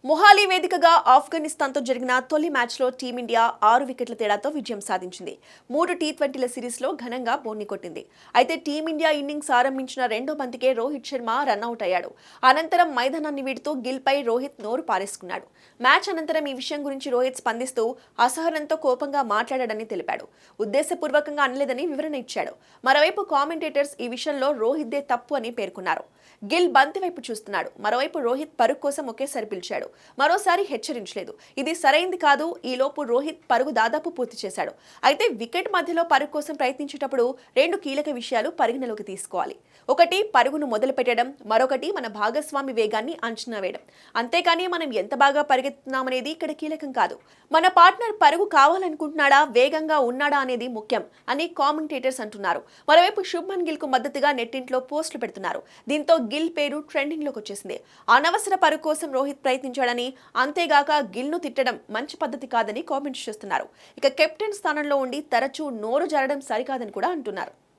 మొహాలీ వేదికగా ఆఫ్ఘనిస్తాన్తో జరిగిన తొలి మ్యాచ్లో టీమిండియా 6 వికెట్ల తేడాతో విజయం సాధించింది. 3 టీ20ల సిరీస్లో ఘనంగా బోణి కొట్టింది. అయితే టీమిండియా ఇన్నింగ్స్ ఆరంభించిన రెండో బంతికే రోహిత్ శర్మ రన్అట్ అయ్యాడు. అనంతరం మైదానాన్ని వీడుతూ గిల్పై రోహిత్ నోరు పారేసుకున్నాడు. మ్యాచ్ అనంతరం ఈ విషయం గురించి రోహిత్ స్పందిస్తూ అసహనంతో కోపంగా మాట్లాడాడని తెలిపాడు. ఉద్దేశపూర్వకంగా అనలేదని వివరణ ఇచ్చాడు. మరోవైపు కామెంటేటర్స్ ఈ విషయంలో రోహిత్దే తప్పు అని పేర్కొన్నారు. గిల్ బంతి వైపు చూస్తున్నాడు. మరోవైపు రోహిత్ పరుగు కోసం ఒకేసారి పిలిచాడు. మరోసారి హెచ్చరించలేదు. ఇది సరైంది కాదు. ఈలోపు రోహిత్ పరుగు దాదాపు పూర్తి చేశాడు. అయితే వికెట్ మధ్యలో పరుగు కోసం ప్రయత్నించేటప్పుడు 2 కీలక విషయాలు పరిగణలోకి తీసుకోవాలి. ఒకటి పరుగును మొదలు పెట్టడం, మరొకటి మన భాగస్వామి వేగాన్ని అంచనా వేయడం. అంతేకాని మనం ఎంత బాగా పరిగెత్తున్నామనేది ఇక్కడ కీలకం కాదు. మన పార్ట్నర్ పరుగు కావాలనుకుంటున్నాడా, వేగంగా ఉన్నాడా అనేది ముఖ్యం అని కామెంటేటర్స్ అంటున్నారు. మరోవైపు శుభ్మన్ గిల్ కు మద్దతుగా నెట్టింట్లో పోస్టులు పెడుతున్నారు. దీంతో గిల్ పేరు ట్రెండింగ్ లోకి వచ్చేసింది. అనవసర పరుగు కోసం రోహిత్ ప్రయత్నించాడని, అంతేగాక గిల్ ను తిట్టడం మంచి పద్ధతి కాదని కామెంట్స్ చేస్తున్నారు. ఇక కెప్టెన్ స్థానంలో ఉండి తరచూ నోరు జారడం సరికాదని కూడా అంటున్నారు.